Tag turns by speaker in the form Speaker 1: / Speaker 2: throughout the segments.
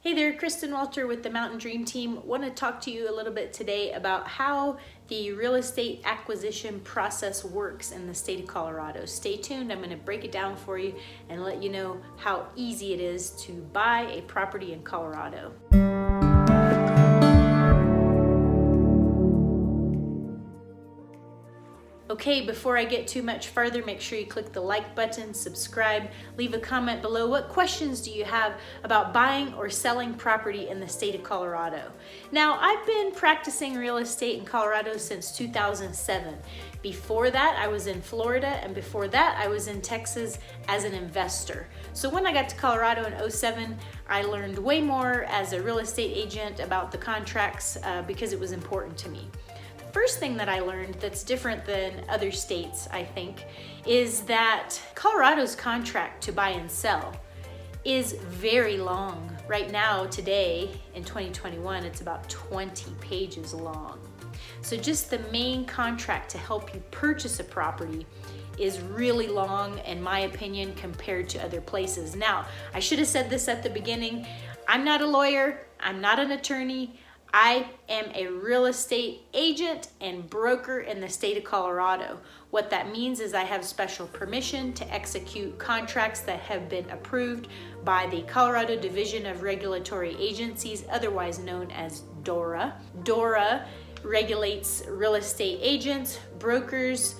Speaker 1: Hey there, Kristen Walter with the Mountain Dream Team. Want to talk to you a little bit today about how the real estate acquisition process works in the state of Colorado. Stay tuned, I'm going to break it down for you and let you know how easy it is to buy a property in Colorado. Okay, before I get too much further, make sure you click the like button, subscribe, leave a comment below. What questions do you have about buying or selling property in the state of Colorado? Now, I've been practicing real estate in Colorado since 2007. Before that, I was in Florida, and before that, I was in Texas as an investor. So when I got to Colorado in 2007, I learned way more as a real estate agent about the contracts because it was important to me. First thing that I learned that's different than other states, I think, is that Colorado's contract to buy and sell is very long. Right now, today, in 2021, it's about 20 pages long. So just the main contract to help you purchase a property is really long, in my opinion, compared to other places. Now, I should have said this at the beginning. I'm not a lawyer, I'm not an attorney. I am a real estate agent and broker in the state of Colorado. What that means is I have special permission to execute contracts that have been approved by the Colorado Division of Regulatory Agencies, otherwise known as DORA. DORA regulates real estate agents, brokers,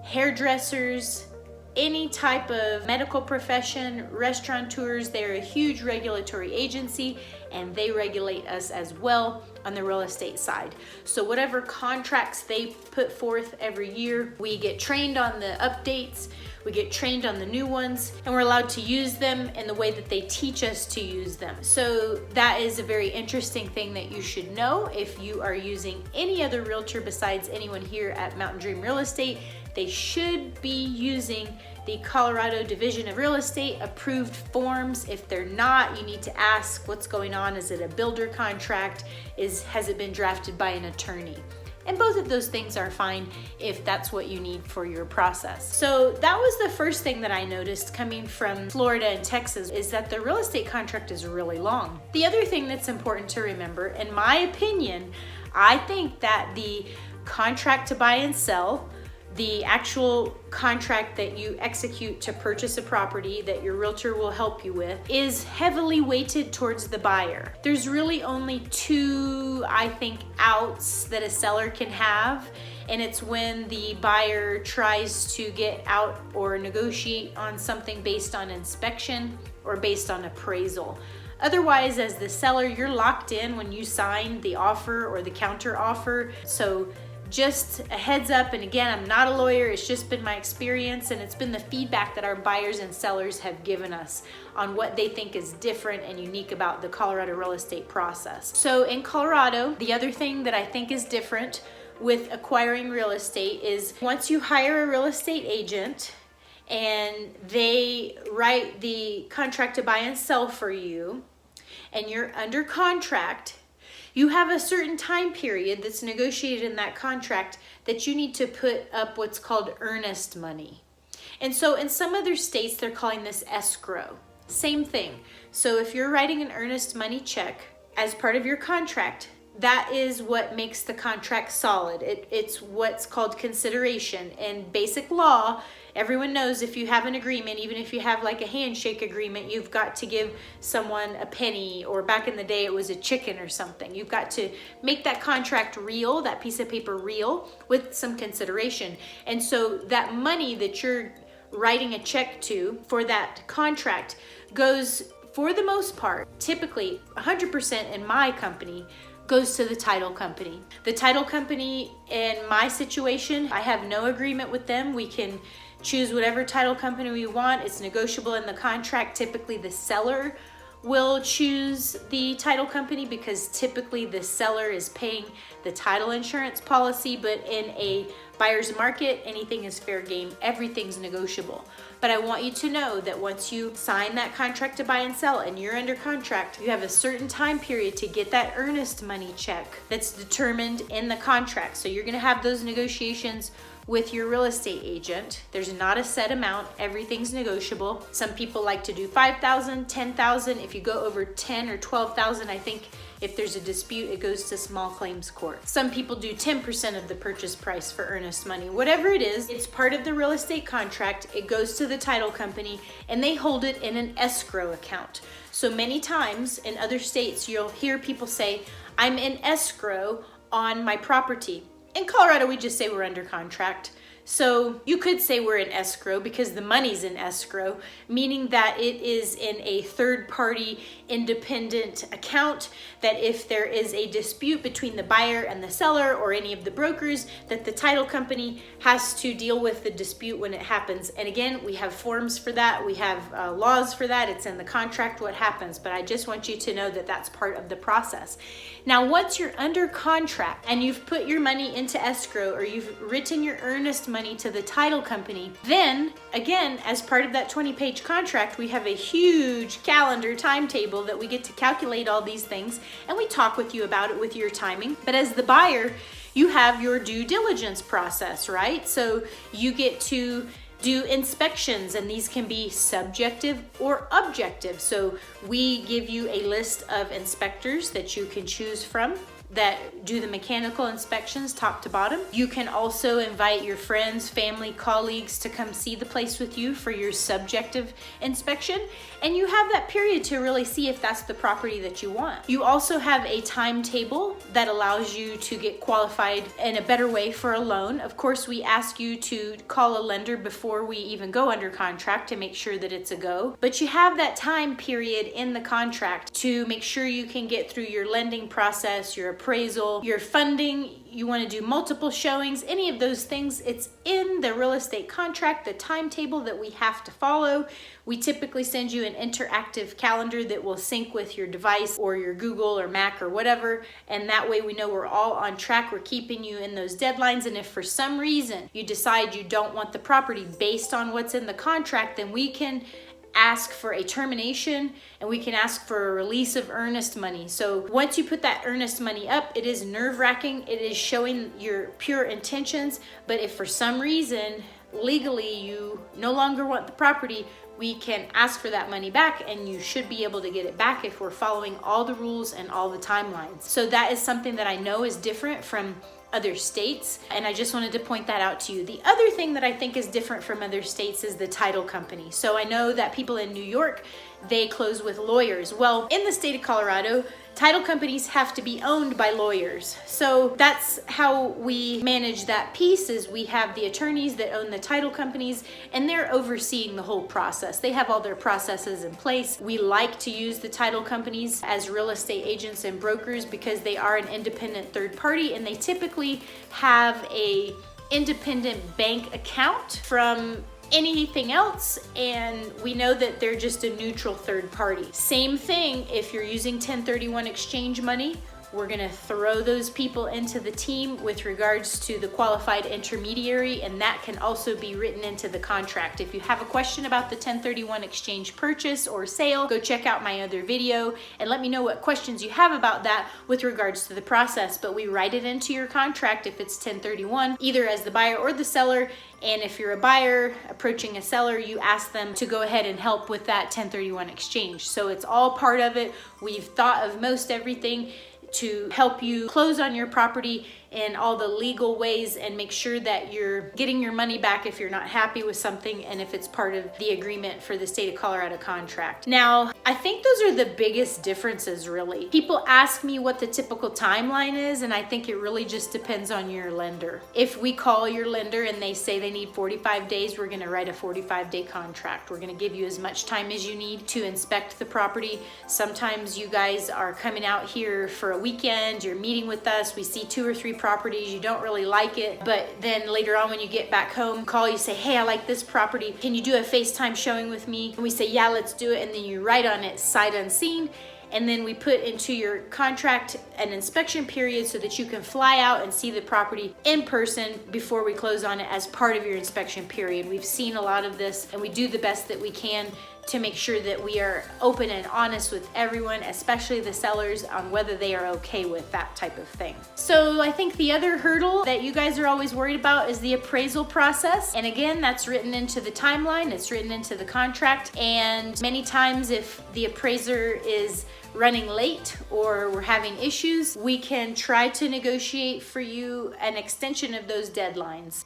Speaker 1: hairdressers, any type of medical profession, restaurateurs. They're a huge regulatory agency and they regulate us as well on the real estate side. So whatever contracts they put forth every year, we get trained on the updates, we get trained on the new ones, and we're allowed to use them in the way that they teach us to use them. So that is a very interesting thing that you should know. If you are using any other realtor besides anyone here at Mountain Dream Real Estate, they should be using the Colorado Division of Real Estate approved forms. If they're not, you need to ask what's going on. Is it a builder contract? Has it been drafted by an attorney? And both of those things are fine if that's what you need for your process. So that was the first thing that I noticed coming from Florida and Texas, is that the real estate contract is really long. The other thing that's important to remember, in my opinion, I think that the contract to buy and sell, the actual contract that you execute to purchase a property that your realtor will help you with, is heavily weighted towards the buyer. There's really only two, I think, outs that a seller can have, and it's when the buyer tries to get out or negotiate on something based on inspection or based on appraisal. Otherwise, as the seller, you're locked in when you sign the offer or the counter offer. So just a heads up, and again, I'm not a lawyer, it's just been my experience and it's been the feedback that our buyers and sellers have given us on what they think is different and unique about the Colorado real estate process. So in Colorado, the other thing that I think is different with acquiring real estate is once you hire a real estate agent and they write the contract to buy and sell for you and you're under contract, you have a certain time period that's negotiated in that contract that you need to put up what's called earnest money. And so in some other states, they're calling this escrow. Same thing. So if you're writing an earnest money check as part of your contract, that is what makes the contract solid. It's what's called consideration. In basic law, everyone knows if you have an agreement, even if you have like a handshake agreement, you've got to give someone a penny, or back in the day it was a chicken or something. You've got to make that contract real, that piece of paper real, with some consideration. And so that money that you're writing a check to for that contract goes, for the most part, typically 100% in my company, goes to the title company. The title company, in my situation, I have no agreement with them. We can choose whatever title company we want. It's negotiable in the contract. Typically the seller will choose the title company because typically the seller is paying the title insurance policy, but in a buyer's market, anything is fair game, everything's negotiable. But I want you to know that once you sign that contract to buy and sell and you're under contract, you have a certain time period to get that earnest money check that's determined in the contract. So you're gonna have those negotiations with your real estate agent. There's not a set amount, everything's negotiable. Some people like to do 5,000, 10,000. If you go over 10 or 12,000, I think if there's a dispute, it goes to small claims court. Some people do 10% of the purchase price for earnest money. Whatever it is, it's part of the real estate contract. It goes to the title company and they hold it in an escrow account. So many times in other states, you'll hear people say, I'm in escrow on my property. In Colorado, we just say we're under contract. So you could say we're in escrow because the money's in escrow, meaning that it is in a third-party independent account, that if there is a dispute between the buyer and the seller or any of the brokers, that the title company has to deal with the dispute when it happens. And again, we have forms for that. We have laws for that. It's in the contract what happens, but I just want you to know that that's part of the process. Now, once you're under contract and you've put your money into escrow or you've written your earnest money to the title company, then again, as part of that 20-page contract, we have a huge calendar timetable that we get to calculate all these things, and we talk with you about it with your timing. But as the buyer, you have your due diligence process, right? So you get to do inspections, and these can be subjective or objective. So we give you a list of inspectors that you can choose from that do the mechanical inspections top to bottom. You can also invite your friends, family, colleagues to come see the place with you for your subjective inspection. And you have that period to really see if that's the property that you want. You also have a timetable that allows you to get qualified in a better way for a loan. Of course, we ask you to call a lender before we even go under contract to make sure that it's a go. But you have that time period in the contract to make sure you can get through your lending process, your appraisal, your funding. You want to do multiple showings, any of those things. It's in the real estate contract, the timetable that we have to follow. We typically send you an interactive calendar that will sync with your device or your Google or Mac or whatever. And that way we know we're all on track. We're keeping you in those deadlines. And if for some reason you decide you don't want the property based on what's in the contract, then we can ask for a termination and we can ask for a release of earnest money. So once you put that earnest money up, it is nerve-wracking. It is showing your pure intentions. But if for some reason legally you no longer want the property, we can ask for that money back, and you should be able to get it back if we're following all the rules and all the timelines. So that is something that I know is different from other states, and I just wanted to point that out to you. The other thing that I think is different from other states is the title company. So I know that people in New York, they close with lawyers. Well, in the state of Colorado, title companies have to be owned by lawyers. So that's how we manage that piece, is we have the attorneys that own the title companies, and they're overseeing the whole process. They have all their processes in place. We like to use the title companies as real estate agents and brokers because they are an independent third party, and they typically have a independent bank account from anything else, and we know that they're just a neutral third party. Same thing if you're using 1031 exchange money. We're gonna throw those people into the team with regards to the qualified intermediary, and that can also be written into the contract. If you have a question about the 1031 exchange purchase or sale, go check out my other video and let me know what questions you have about that with regards to the process. But we write it into your contract if it's 1031, either as the buyer or the seller. And if you're a buyer approaching a seller, you ask them to go ahead and help with that 1031 exchange. So it's all part of it. We've thought of most everything to help you close on your property in all the legal ways and make sure that you're getting your money back if you're not happy with something and if it's part of the agreement for the state of Colorado contract. Now, I think those are the biggest differences, really. People ask me what the typical timeline is, and I think it really just depends on your lender. If we call your lender and they say they need 45 days, we're gonna write a 45-day contract. We're gonna give you as much time as you need to inspect the property. Sometimes you guys are coming out here for a weekend, you're meeting with us, we see 2 or 3 properties, you don't really like it, but then later on when you get back home, call you, say, hey, I like this property, can you do a FaceTime showing with me? And we say, yeah, let's do it. And then you write on it sight unseen, and then we put into your contract an inspection period so that you can fly out and see the property in person before we close on it as part of your inspection period. We've seen a lot of this, and we do the best that we can to make sure that we are open and honest with everyone, especially the sellers, on whether they are okay with that type of thing. So I think the other hurdle that you guys are always worried about is the appraisal process. And again, that's written into the timeline, it's written into the contract. And many times if the appraiser is running late or we're having issues, we can try to negotiate for you an extension of those deadlines.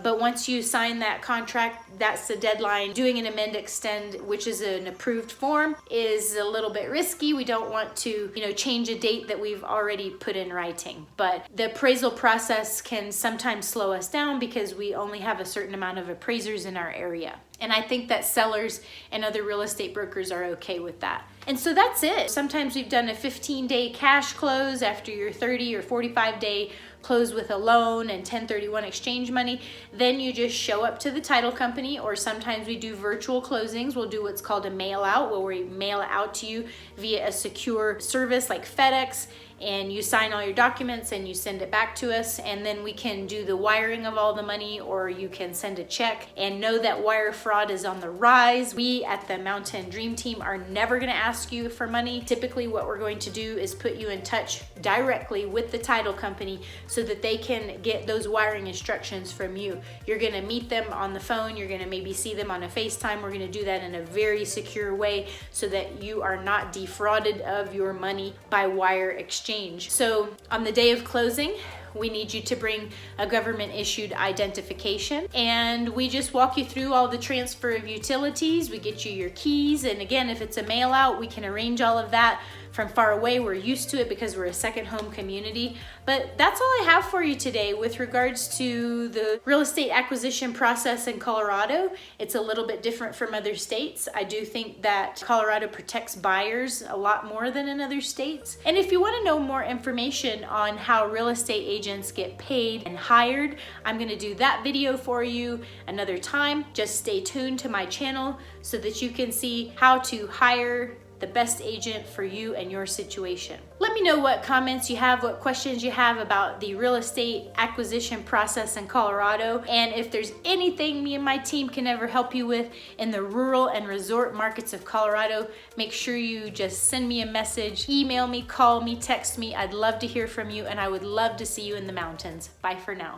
Speaker 1: But once you sign that contract, that's the deadline. Doing an amend extend, which is an approved form, is a little bit risky. We don't want to, change a date that we've already put in writing. But the appraisal process can sometimes slow us down because we only have a certain amount of appraisers in our area. And I think that sellers and other real estate brokers are okay with that. And so that's it. Sometimes we've done a 15-day cash close after your 30 or 45-day close with a loan and 1031 exchange money. Then you just show up to the title company, or sometimes we do virtual closings. We'll do what's called a mail out, where we mail it out to you via a secure service like FedEx, and you sign all your documents and you send it back to us, and then we can do the wiring of all the money, or you can send a check. And know that wire fraud is on the rise. We at the Mountain Dream Team are never going to ask you for money. Typically what we're going to do is put you in touch directly with the title company so that they can get those wiring instructions from you. You're going to meet them on the phone, you're going to maybe see them on a FaceTime. We're going to do that in a very secure way so that you are not defrauded of your money by wire exchange. So on the day of closing, we need you to bring a government issued identification, and we just walk you through all the transfer of utilities. We get you your keys, and again, if it's a mail out, we can arrange all of that from far away. We're used to it because we're a second home community. But that's all I have for you today with regards to the real estate acquisition process in Colorado. It's a little bit different from other states. I do think that Colorado protects buyers a lot more than in other states. And if you want to know more information on how real estate agents get paid and hired, I'm going to do that video for you another time. Just stay tuned to my channel so that you can see how to hire the best agent for you and your situation. Let me know what comments you have, what questions you have about the real estate acquisition process in Colorado, and if there's anything me and my team can ever help you with in the rural and resort markets of Colorado, make sure you just send me a message, email me, call me, text me. I'd love to hear from you, and I would love to see you in the mountains. Bye for now.